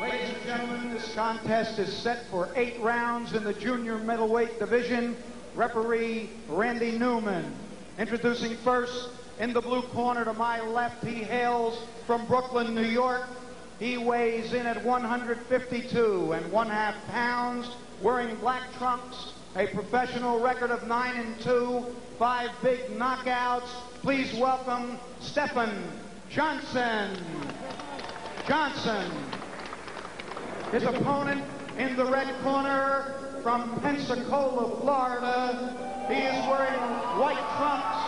Ladies and gentlemen, this contest is set for 8 rounds in the junior middleweight division. Referee Randy Newman. Introducing first, in the blue corner to my left, he hails from Brooklyn, New York. He weighs in at 152 1/2 pounds, wearing black trunks, a professional record of 9-2, 5 big knockouts. Please welcome Stephan Johnson. His opponent in the red corner from Pensacola, Florida. He is wearing white trunks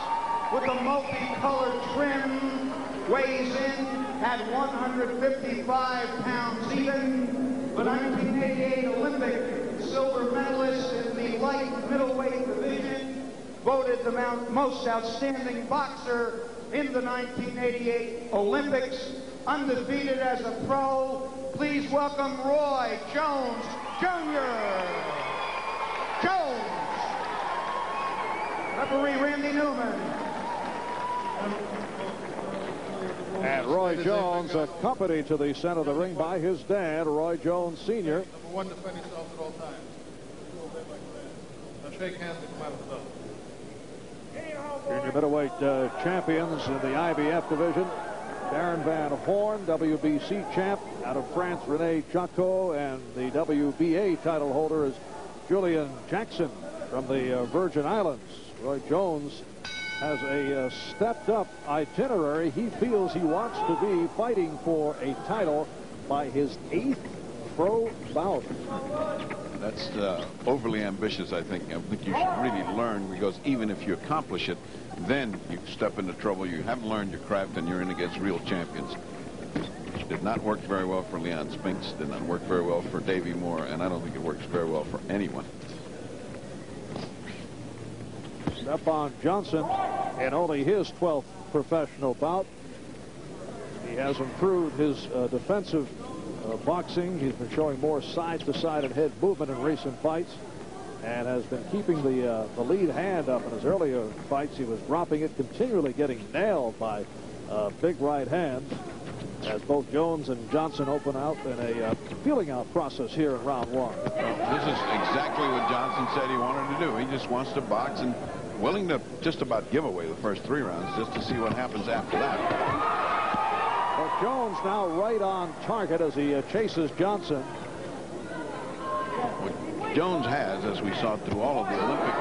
with a multicolored trim. Weighs in at 155 pounds even. The 1988 Olympic silver medalist in the light middleweight division. Voted the most outstanding boxer in the 1988 Olympics. Undefeated as a pro. Please welcome Roy Jones Jr. Jones. Referee Randy Newman. And Roy Jones accompanied to the center of the ring by his dad, Roy Jones Sr. Number 1, defend yourself at all times. Now shake hands and come out of the belt. Junior middleweight champions in the IBF division. Darren Van Horn, WBC champ out of France, Rene Chacot, and the WBA title holder is Julian Jackson from the Virgin Islands. Roy Jones has a stepped-up itinerary. He feels he wants to be fighting for a title by his 8th pro bout. That's overly ambitious, I think. I think you should really learn, because even if you accomplish it, then you step into trouble. You haven't learned your craft, and you're in against real champions. Did not work very well for Leon Spinks. Did not work very well for Davey Moore, and I don't think it works very well for anyone. Stephan Johnson in only his 12th professional bout. He has improved his defensive boxing. He's been showing more side-to-side and head movement in recent fights, and has been keeping the lead hand up. In his earlier fights, he was dropping it, continually getting nailed by big right hands, as both Jones and Johnson open out in a feeling out process here in round 1. This is exactly what Johnson said he wanted to do. He just wants to box, and willing to just about give away the first 3 rounds just to see what happens after that. But Jones now right on target as he chases Johnson. What Jones has, as we saw through all of the Olympic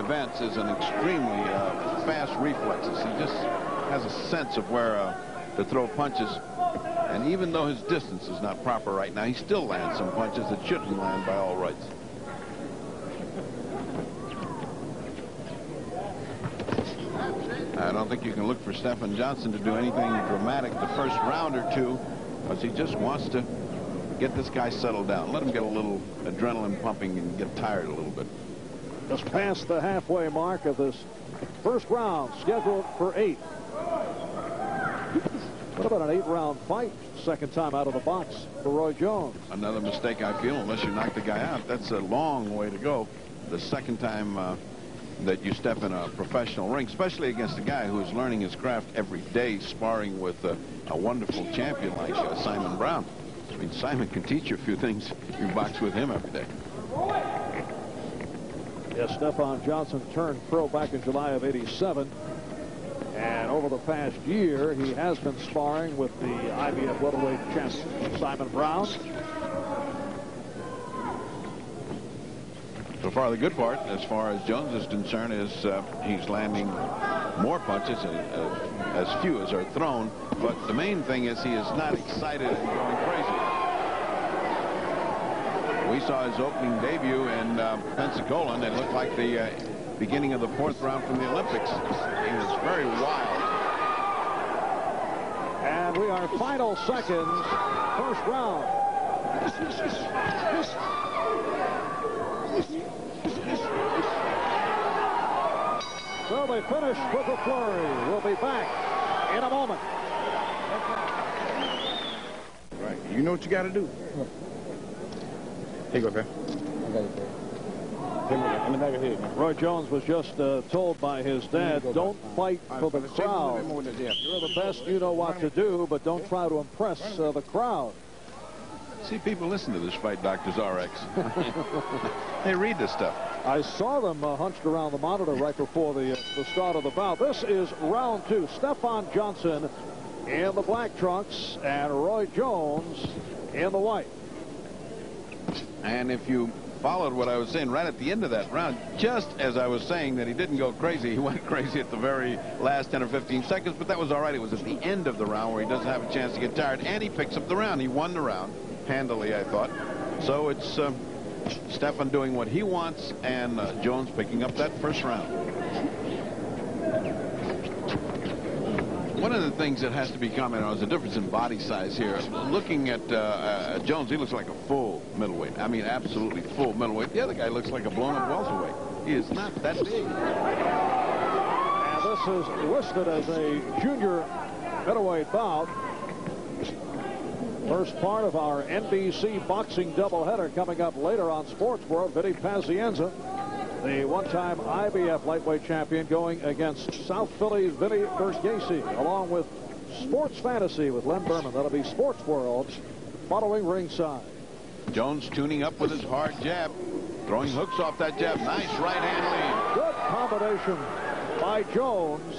events, is an extremely fast reflexes. He just has a sense of where to throw punches. And even though his distance is not proper right now, he still lands some punches that shouldn't land by all rights. I don't think you can look for Stephan Johnson to do anything dramatic the first round or two, because he just wants to get this guy settled down. Let him get a little adrenaline pumping and get tired a little bit. Just past the halfway mark of this first round, scheduled for 8. What about an 8-round fight? Second time out of the box for Roy Jones. Another mistake, I feel, unless you knock the guy out. That's a long way to go. The second time that you step in a professional ring, especially against a guy who is learning his craft every day, sparring with a wonderful champion like Simon Brown. I mean, Simon can teach you a few things. You box with him every day. Yes, Stephan Johnson turned pro back in July of '87. And over the past year, he has been sparring with the IBF welterweight champion, Simon Brown. So far, the good part, as far as Jones is concerned, is he's landing more punches, as few as are thrown. But the main thing is he is not excited and going crazy. We saw his opening debut in Pensacola, and it looked like the beginning of the 4th round from the Olympics. He was very wild. And we are final seconds, first round. So they finish with a flurry. We'll be back in a moment. Right. You know what you got to do. Here you go, man. I got it there. Roy Jones was just told by his dad, don't fight for the crowd. You're the best, you know what to do, but don't try to impress the crowd. See, people listen to this fight, Doctors RX. They read this stuff. I saw them hunched around the monitor right before the start of the bout. This is round 2. Stephan Johnson in the black trunks and Roy Jones in the white. And if you followed what I was saying right at the end of that round, just as I was saying that he didn't go crazy, he went crazy at the very last 10 or 15 seconds, but that was all right. It was at the end of the round where he doesn't have a chance to get tired, and he picks up the round. He won the round handily, I thought. So it's Stephan doing what he wants, and Jones picking up that first round. One of the things that has to be commented on is the difference in body size here. Looking at Jones, he looks like a full middleweight. I mean, absolutely full middleweight. The other guy looks like a blown-up welterweight. He is not that big. And this is listed as a junior middleweight bout. First part of our NBC boxing doubleheader coming up later on Sports World. Vinny Pazienza, the one-time IBF lightweight champion, going against South Philly's Vinny Bergese, along with Sports Fantasy with Len Berman. That'll be Sports World following ringside. Jones tuning up with his hard jab, throwing hooks off that jab. Nice right-hand lead. Good combination by Jones.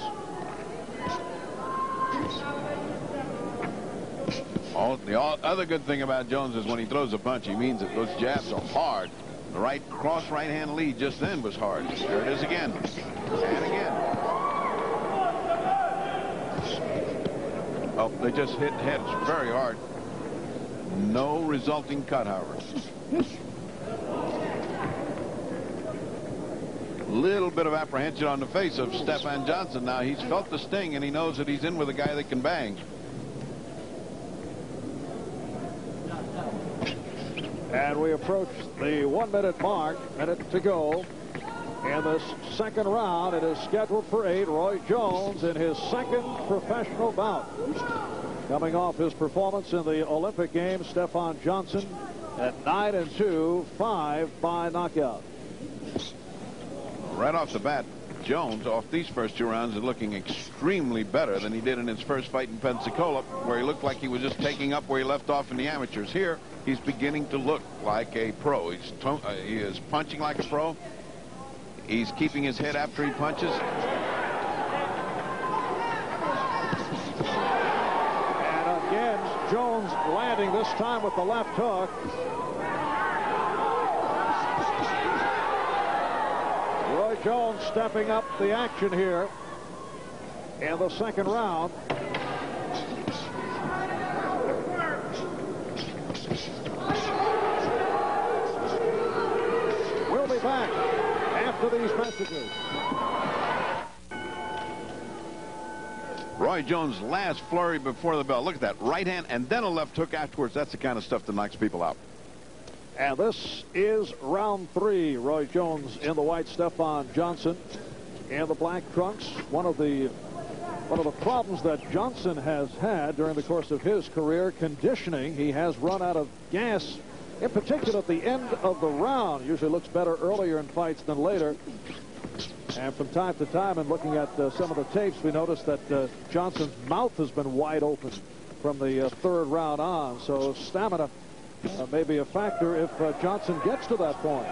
The other good thing about Jones is when he throws a punch, he means it. Those jabs are hard. The cross right-hand lead just then was hard. There it is again. And again. Oh, they just hit heads very hard. No resulting cut, however. Little bit of apprehension on the face of Stephan Johnson. Now he's felt the sting, and he knows that he's in with a guy that can bang. And we approach the 1-minute mark, minute to go. In this second round, it is scheduled for 8. Roy Jones in his second professional bout. Coming off his performance in the Olympic Games, Stephan Johnson at 9-2, 5 by knockout. Right off the bat, Jones, off these first 2 rounds, is looking extremely better than he did in his first fight in Pensacola, where he looked like he was just taking up where he left off in the amateurs. Here, he's beginning to look like a pro. He is punching like a pro. He's keeping his head after he punches. And again, Jones landing this time with the left hook. Roy Jones stepping up the action here in the second round. We'll be back after these messages. Roy Jones' last flurry before the bell. Look at that. Right hand and then a left hook afterwards. That's the kind of stuff that knocks people out. And this is round 3. Roy Jones in the white, Stephan Johnson in the black trunks. One of the problems that Johnson has had during the course of his career, conditioning. He has run out of gas, in particular at the end of the round. Usually looks better earlier in fights than later. And from time to time, and looking at some of the tapes, we noticed that Johnson's mouth has been wide open from the third round on. So stamina may be a factor if Johnson gets to that point.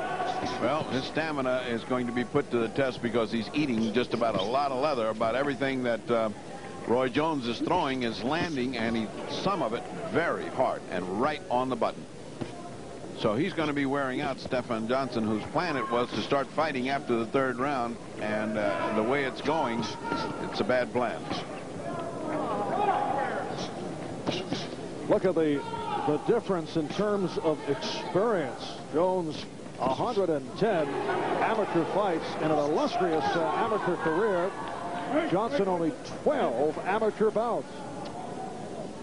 Well, his stamina is going to be put to the test because he's eating just about a lot of leather. About everything that Roy Jones is throwing is landing, and some of it very hard and right on the button. So he's going to be wearing out Stephan Johnson, whose plan it was to start fighting after the third round, and the way it's going, it's a bad plan. Look at the difference in terms of experience. Jones, 110 amateur fights in an illustrious amateur career. Johnson, only 12 amateur bouts.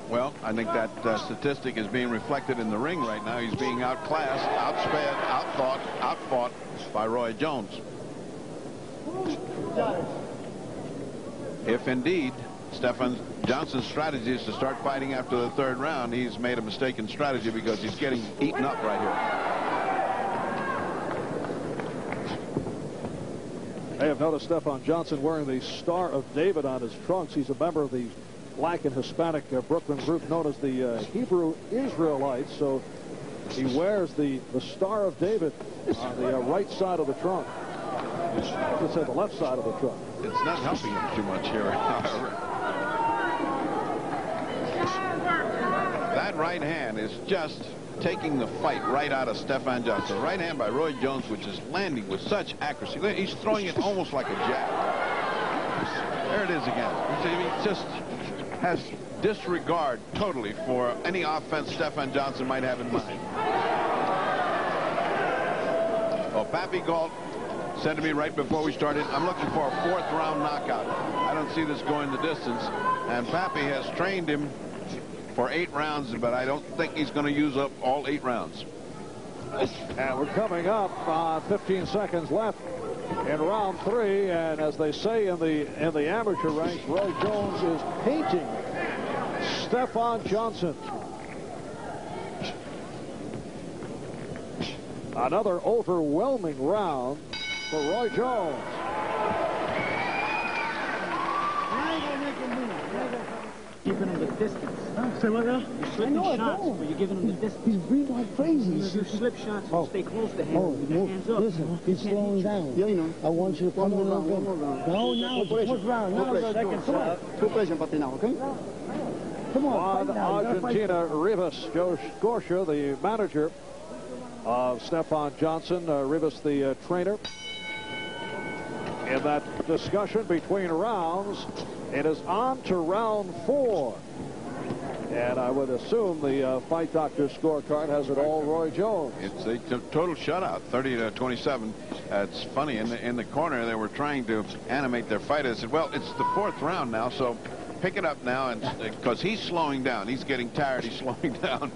Well, I think that statistic is being reflected in the ring right now. He's being outclassed, outsped, outfought by Roy Jones. If indeed Stephan Johnson's strategy is to start fighting after the third round, he's made a mistaken strategy because he's getting eaten up right here. I have noticed Stephan Johnson wearing the Star of David on his trunks. He's a member of the Black and Hispanic Brooklyn group known as the Hebrew Israelites. So he wears the Star of David on the right side of the trunk. Let's say the left side of the trunk. It's not helping him too much here, however. That right hand is just taking the fight right out of Stephan Johnson. Right hand by Roy Jones, which is landing with such accuracy. He's throwing it almost like a jab. There it is again. He just has disregard totally for any offense Stephan Johnson might have in mind. Well, Pappy Galt said to me right before we started, I'm looking for a 4th round knockout. I don't see this going the distance. And Pappy has trained him for 8 rounds, but I don't think he's going to use up all 8 rounds. And we're coming up on 15 seconds left in round 3. And as they say in the amateur ranks, Roy Jones is painting Stephan Johnson. Another overwhelming round for Roy Jones. Giving him the distance. Say what now? You're slipping shots, but you're giving him the distance. He's breathing like crazy. You slip shots, stay close to him. With your hands up. Listen, he's slowing down. Yeah, you know. I want you to come in and go. No, now, the 4th round. Now, the second shot. Full pressure, Papi, now, okay? Come on, Argentina, Rivas Gorsha, the manager of Stephan Johnson, Rivas, the trainer. In that discussion between rounds, it is on to round 4. And I would assume the Fight Doctor scorecard has it all Roy Jones. It's a total shutout, 30-27. It's funny, in the corner, they were trying to animate their fight. I said, well, it's the 4th round now, so pick it up now, and because he's slowing down. He's getting tired. He's slowing down.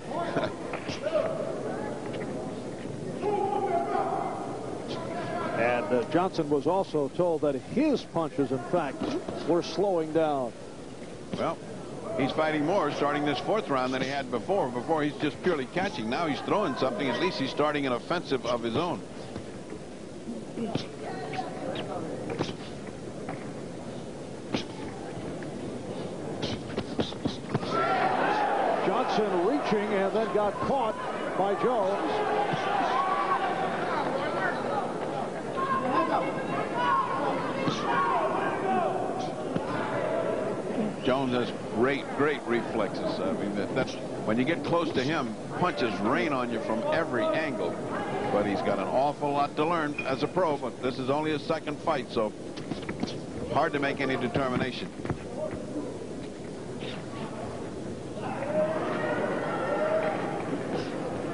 And Johnson was also told that his punches, in fact, were slowing down. Well, he's fighting more starting this 4th round than he had before. Before, he's just purely catching. Now he's throwing something. At least he's starting an offensive of his own. Johnson reaching and then got caught by Jones. Jones has great reflexes. I mean, that's when you get close to him, punches rain on you from every angle. But he's got an awful lot to learn as a pro. But this is only his 2nd fight, so hard to make any determination.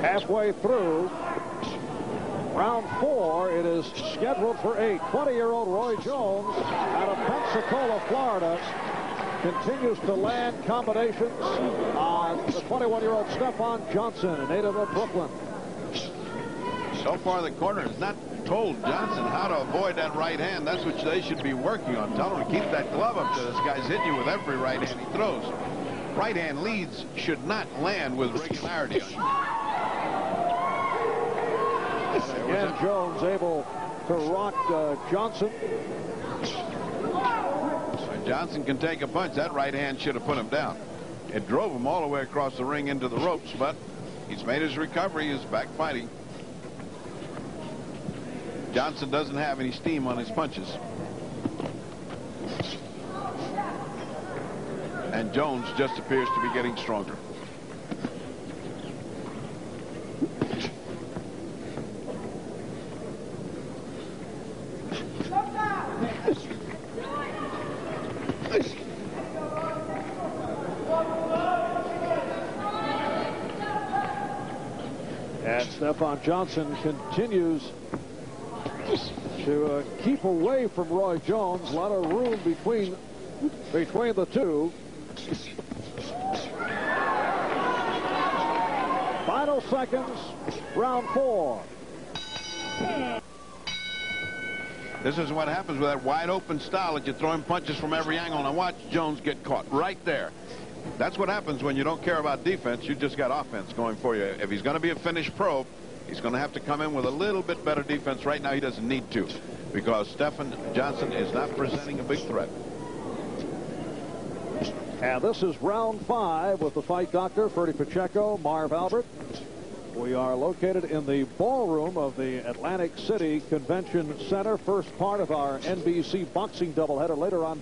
Halfway through round 4, it is scheduled for 8. 20-year-old Roy Jones out of Pensacola, Florida, continues to land combinations on the 21-year-old Stephan Johnson, a native of Brooklyn. So far, the corner has not told Johnson how to avoid that right hand. That's what they should be working on. Tell him to keep that glove up to this guy's hitting you with every right hand he throws. Right hand leads should not land with regularity. Again, Jones able to rock Johnson. Johnson can take a punch. That right hand should have put him down. It drove him all the way across the ring into the ropes, but he's made his recovery. He's back fighting. Johnson doesn't have any steam on his punches. And Jones just appears to be getting stronger. And Stephan Johnson continues to keep away from Roy Jones. A lot of room between the two. Final seconds, round 4. This is what happens with that wide open style that you're throwing punches from every angle. Now watch Jones get caught right there. That's what happens when you don't care about defense. You just got offense going for you. If he's going to be a finished pro, he's going to have to come in with a little bit better defense. Right now, he doesn't need to. because Stephan Johnson is not presenting a big threat. And this is round 5 with the fight doctor, Ferdy Pacheco, Marv Albert. We are located in the ballroom of the Atlantic City Convention Center. First part of our NBC boxing doubleheader. Later on,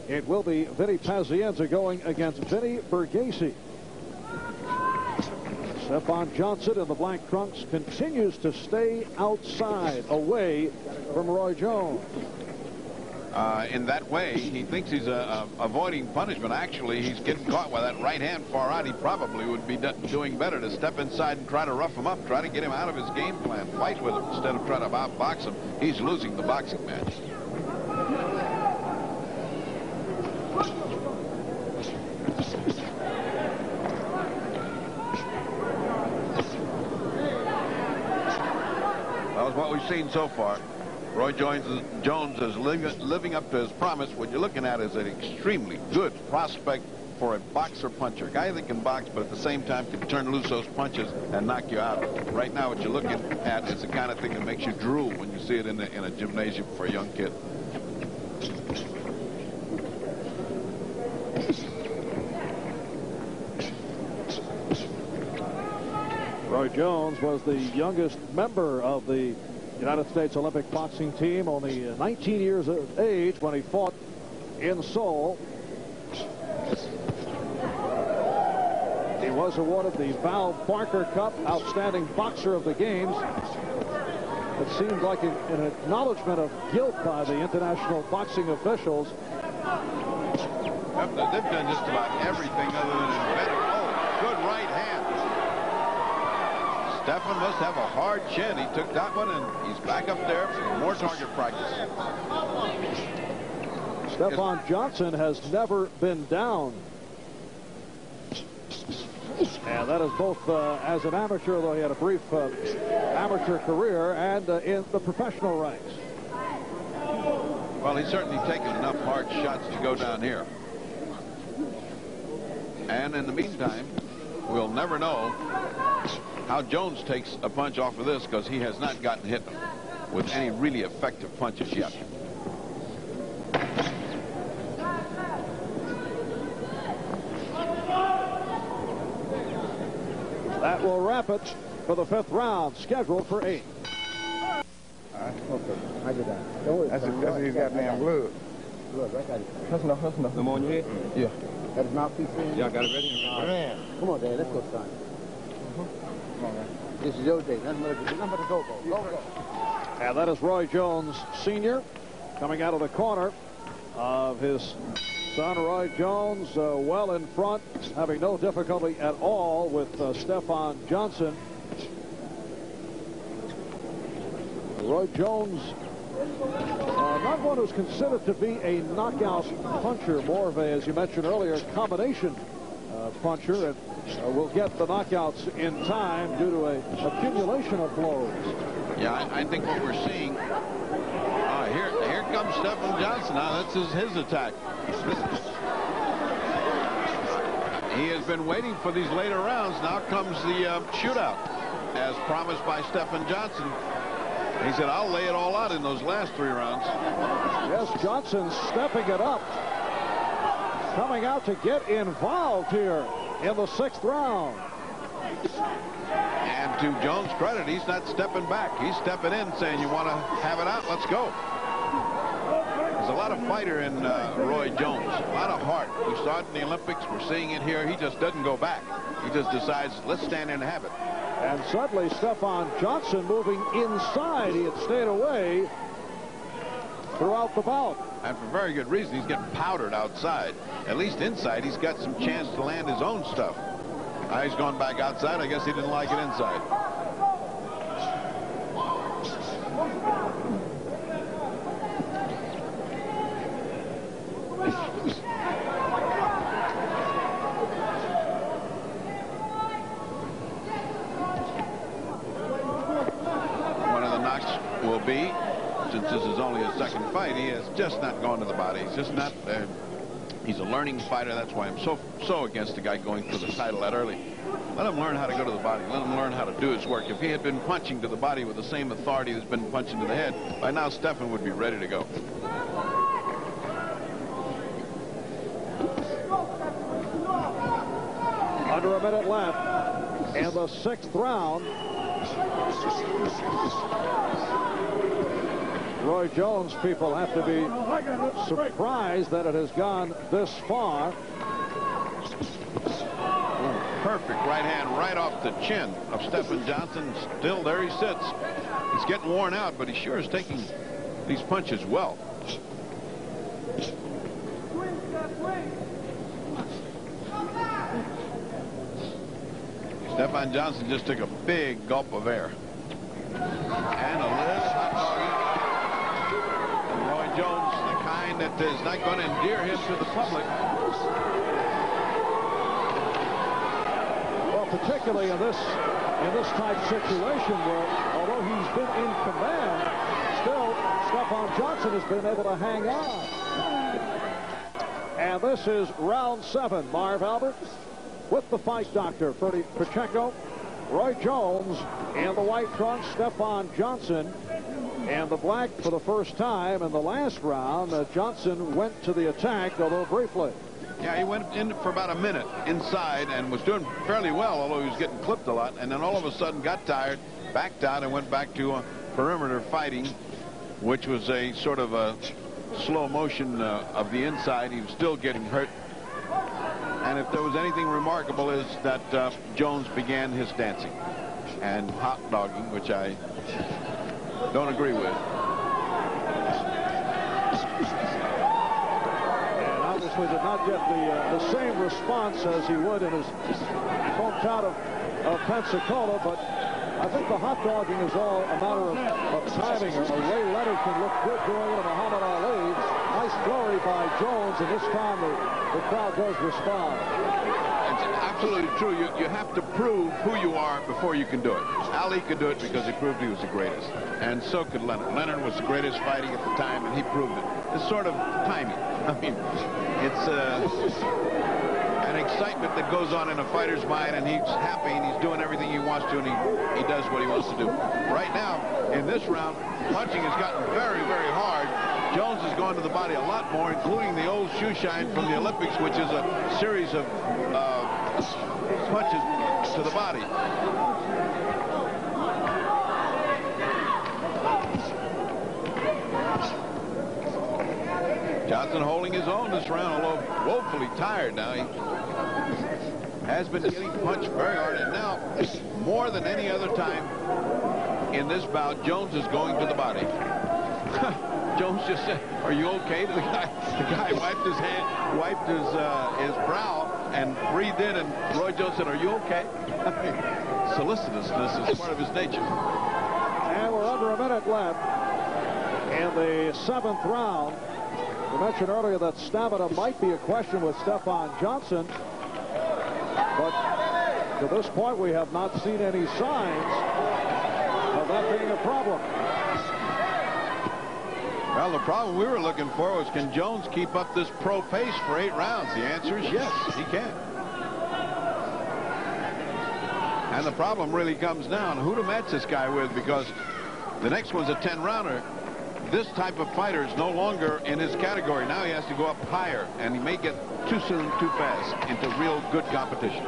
it will be Vinny Pazienza going against Vinny Bergese. Stephan Johnson in the black trunks continues to stay outside, away from Roy Jones. In that way, he thinks he's avoiding punishment. Actually, he's getting caught with that right hand far out. He probably would be doing better to step inside and try to rough him up, try to get him out of his game plan, fight with him instead of trying to outbox him. He's losing the boxing match. That was what we've seen so far. Roy Jones is living up to his promise. What you're looking at is an extremely good prospect for a boxer-puncher. A guy that can box, but at the same time can turn loose those punches and knock you out. Right now, what you're looking at is the kind of thing that makes you drool when you see it in a gymnasium for a young kid. Roy Jones was the youngest member of the United States Olympic boxing team, only 19 years of age when he fought in Seoul. He was awarded the Val Barker Cup Outstanding Boxer of the Games. It seemed like an acknowledgement of guilt by the international boxing officials. They've done just about everything other than invent it. Oh, good right hand. Stephan must have a hard chin. He took that one, and he's back up there for more target practice. Stephan Johnson has never been down. And that is both as an amateur, though he had a brief amateur career, and in the professional ranks. Well, he's certainly taken enough hard shots to go down here. And in the meantime, we'll never know how Jones takes a punch off of this, because he has not gotten hit with any really effective punches yet. That will wrap it for the 5th round, scheduled for 8. All right, okay. I get that. Don't worry. That's his goddamn blood. Blood, I got it. That's enough. No more on your head? Yeah. That is mouthpiece in? Yeah, I got it ready. Man. Come on, Dad. Let's go, son. Come on, man. This is your day. Nothing but a go. And that is Roy Jones Sr. coming out of the corner of his son, Roy Jones, well in front, having no difficulty at all with Stephan Johnson. Roy Jones, not one who's considered to be a knockout puncher, more of a, as you mentioned earlier, combination puncher, and will get the knockouts in time due to a accumulation of blows. Yeah, I think what we're seeing, here comes Stephan Johnson. Now, this is his attack. He has been waiting for these later rounds. Now comes the shootout, as promised by Stephan Johnson. He said, I'll lay it all out in those last 3 rounds. Yes, Johnson stepping it up. Coming out to get involved here in the 6th round. And to Jones' credit, he's not stepping back. He's stepping in, saying, you want to have it out? Let's go. There's a lot of fighter in Roy Jones. A lot of heart. We saw it in the Olympics. We're seeing it here. He just doesn't go back. He just decides, let's stand in and have it. And suddenly, Stephan Johnson moving inside. He had stayed away throughout the bout. And for very good reason. He's getting powdered outside. At least inside, he's got some chance to land his own stuff. Now he's gone back outside. I guess he didn't like it inside. One of the knocks will be, since this is only his 2nd fight, he has just not gone to the body. He's just not He's a learning fighter. That's why I'm so against the guy going for the title that early. Let him learn how to go to the body. Let him learn how to do his work. If he had been punching to the body with the same authority that's been punching to the head, by now Stephan would be ready to go. Under a minute left in the 6th round. Roy Jones people have to be surprised that it has gone this far. Perfect right hand right off the chin of Stephan Johnson. Still there he sits. He's getting worn out, but he sure is taking these punches well. Stephan Johnson just took a big gulp of air. And a little hot doggy. And Roy Jones, the kind that is not going to endear him to the public. Well, particularly in this type situation where, although he's been in command, still Stephan Johnson has been able to hang on. And this is round 7. Marv Albert with the fight doctor, Freddie Pacheco, Roy Jones, and the white trunks, Stephan Johnson, and the black for the first time in the last round. Johnson went to the attack, although briefly. Yeah, he went in for about a minute inside and was doing fairly well, although he was getting clipped a lot, and then all of a sudden got tired, backed out, and went back to perimeter fighting, which was a sort of a slow motion of the inside. He was still getting hurt. And if there was anything remarkable is that Jones began his dancing and hot dogging, which I don't agree with. And obviously did not get the same response as he would in his hometown of Pensacola, but I think the hot dogging is all a matter of timing. Ray Leonard can look good doing it, Muhammad Ali. Nice flurry by Jones, and this time the crowd does respond. It's absolutely true. You have to prove who you are before you can do it. Ali could do it because he proved he was the greatest, and so could Leonard. Leonard was the greatest fighting at the time, and he proved it. It's sort of timing. I mean, it's an excitement that goes on in a fighter's mind, and he's happy, and he's doing everything he wants to, and he does what he wants to do. Right now, in this round, punching has gotten very, very hard. Jones has gone to the body a lot more, including the old shoe shine from the Olympics, which is a series of punches to the body. Johnson holding his own this round, although woefully tired now. He has been getting punched very hard, and now, more than any other time in this bout, Jones is going to the body. Jones just said, "Are you okay?" The guy wiped his hand, wiped his brow, and breathed in. And Roy Jones said, "Are you okay?" Solicitousness is part of his nature. And we're under a minute left in the 7th round. We mentioned earlier that stamina might be a question with Stephan Johnson, but to this point, we have not seen any signs of that being a problem. Well, the problem we were looking for was, can Jones keep up this pro pace for 8 rounds? The answer is yes, he can. And the problem really comes down who to match this guy with, because the next one's a 10-rounder. This type of fighter is no longer in his category. Now he has to go up higher, and he may get too soon, too fast into real good competition.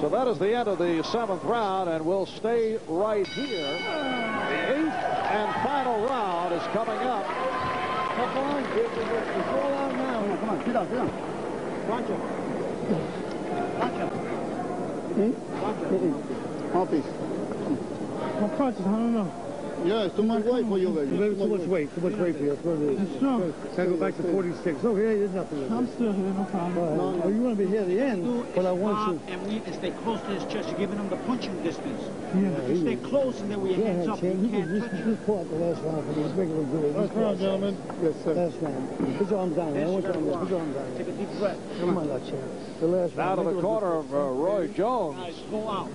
So that is the end of the 7th round, and we'll stay right here. The 8th and final round is coming up. Come on, it's all out now. Come on, sit down, sit down. Pancho. All piece. My punches, I don't know. Yeah, it's too much weight for you, baby. Too much weight for you. That's what it is. It's strong. Gotta go back to 46. Okay, there's nothing. I'm still here, no problem. No, you want to be here at the end, but I want you. And we can stay close to his chest. You're giving him the punching distance. Yeah. If you stay close and then we hands up, you can't touch him. Just pull out the last round for me. Let's make it look good. Last round, gentlemen. Yes, sir. Last round. Put your arms down. I want you on this. Put your arms down. Take a deep breath. Come on, that champ. The last Now round. to the corner of Roy Jones. Guys, go out.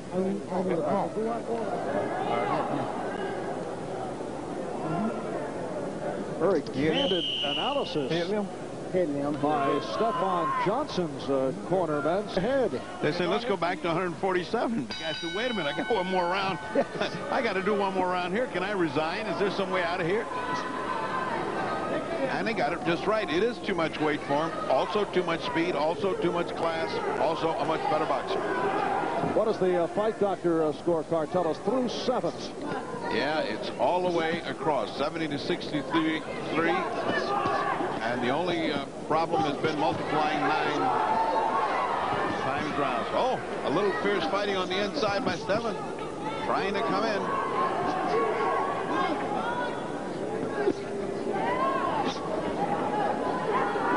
very candid analysis by Stephan Johnson's cornerman's head. They say, let's go back to 147. The guy said, wait a minute, I got one more round. I got to do one more round here. Can I resign? Is there some way out of here? And they got it just right. It is too much weight for him. Also too much speed. Also too much class. Also a much better boxer. What does the fight doctor scorecard tell us? Through 7. Yeah, it's all the way across. 70 to 63. And the only problem has been multiplying 9 times rounds. Oh, a little fierce fighting on the inside by Stephan. Trying to come in.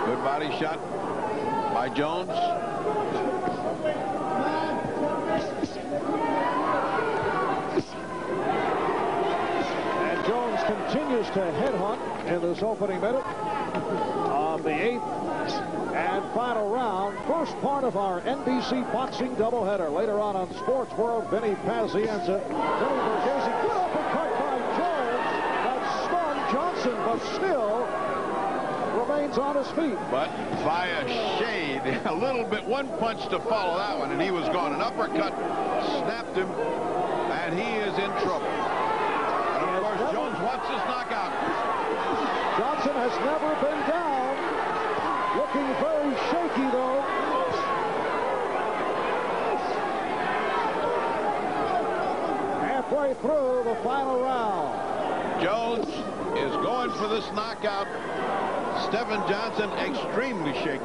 Good body shot by Jones. And Jones continues to headhunt in this opening minute of the 8th and final round. First part of our NBC boxing doubleheader. Later on Sports World, Vinny Pazienza. Vinny Borghese, good uppercut by Jones. That stunned Johnson, but still remains on his feet. But by a shade, a little bit, one punch to follow that one, and he was gone. An uppercut snapped him, and he is in trouble. And of course, Jones wants this knockout. Johnson has never been down. Looking very shaky, though. Halfway through the final round. Jones is going for this knockout. Stephan Johnson extremely shaky.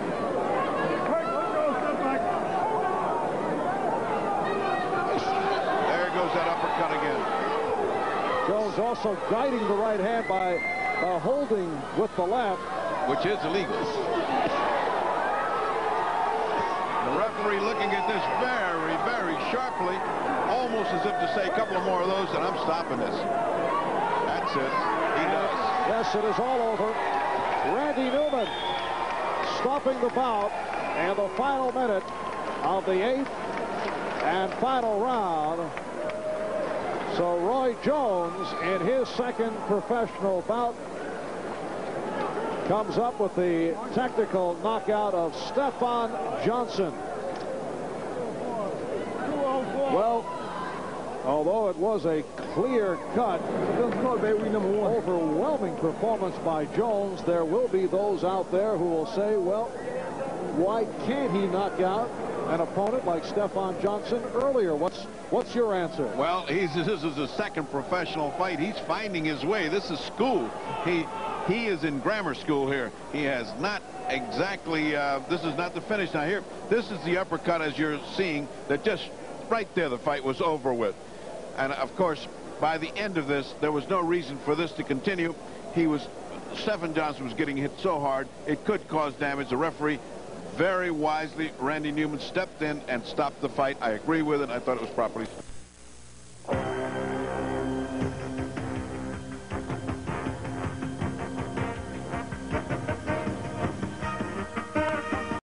There goes that uppercut again. Jones also guiding the right hand by holding with the left, which is illegal. The referee looking at this very, very sharply, almost as if to say a couple of more of those and I'm stopping this. That's it. He does. Yes, it is all over. Randy Newman stopping the bout and the final minute of the 8th and final round. So Roy Jones, in his second professional bout, comes up with the technical knockout of Stephan Johnson. Well, although it was a clear-cut, overwhelming performance by Jones, there will be those out there who will say, well, why can't he knock out an opponent like Stephan Johnson earlier? What's your answer? Well, this is his second professional fight. He's finding his way. This is school. He is in grammar school here. He has not exactly, this is not the finish. Now here, this is the uppercut, as you're seeing, that just right there the fight was over with. And of course, by the end of this, there was no reason for this to continue. Stephan Johnson was getting hit so hard, it could cause damage. The referee, very wisely, Randy Newman, stepped in and stopped the fight. I agree with it. I thought it was properly.